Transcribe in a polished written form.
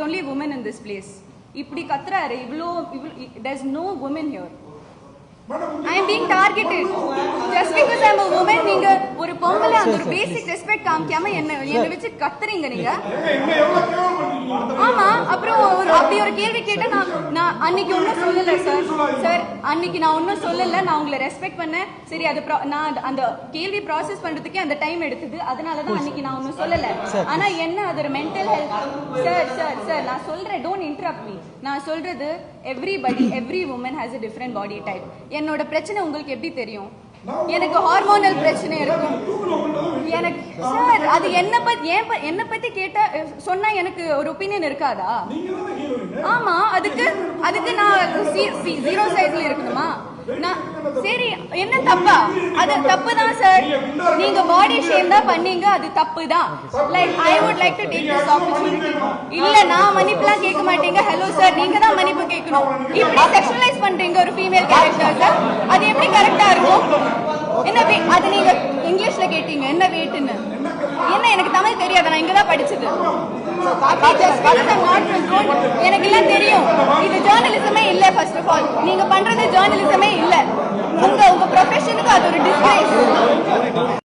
only woman in this place. இப்படி கத்துறாரு இவ்ளோ there's no women here. I am being targeted just because I am a woman. நீங்க ஒரு பொம்பளை அந்த ஒரு பேசிக் ரெஸ்பெக்ட் காமிக்காம என்ன வச்சு கத்துறீங்க நீங்க. ஆமா அப்புறம் அப்படி ஒரு கேள்வி கேட்டா நான் அன்னைக்கு ஒன்னும் சொல்லல சார் அன்னைக்கு நான் ஒன்னும் சொல்லல. நான் உங்களை ரெஸ்பெக்ட் பண்ணேன். சரி அது நான் அந்த கேள்வி ப்ராசஸ் பண்றதுக்கே அந்த டைம் எடுத்தது. அதனாலதான் அன்னைக்கு நான் ஒன்னும் சொல்லல. ஆனா என்ன அது ஒரு மென்டல் ஹெல்த் சார் நான் சொல்றேன். Don't interrupt me. நான் சொல்றது every woman has a different body type. என்னோட பிரச்சனை உங்களுக்கு எப்படி தெரியும்? எனக்கு ஹார்மோனல் பிரச்சனை இருக்கும். எனக்கு சார் அது என்ன பத்தி கேட்டா சொன்னா எனக்கு ஒரு ஒப்பீனியன் இருக்காதா? ஆமா அதுக்கு நான் 0 சைஸ்ல இருக்கணுமா? சரி என்ன தப்பா? அது தப்பு தான் சார். நீங்க பாடி ஷேம் தான் பண்ணீங்க. அது தப்பு தான். Like I would like to take this opportunity. இல்ல நான் மன்னிப்புலாம் கேட்க மாட்டீங்க. ஹலோ சார் நீங்க தான் மன்னிப்பு கேட்கணும். இப்படி செக்ஷுவலைஸ் பண்றீங்க ஒரு ஃபீமேல் கேரக்டர் சார். அது எப்படி கரெக்டா இருக்கும்? என்ன அது நீங்க இங்கிலீஷ்ல கேட்டீங்க என்ன வெயிட்னு. என்ன எனக்கு தமிழ் தெரியாது. நான் இங்க தான் படிச்சது. எனக்கு எல்லாம் தெரியும். இது ஜர்னலிசமே இல்ல. ஃபர்ஸ்ட் ஆஃப் ஆல் நீங்க பண்றது ஜர்னலிசமே இல்ல. உங்க ப்ரொஃபஷனுக்கு அது ஒரு டிஸ்கிரேஸ்.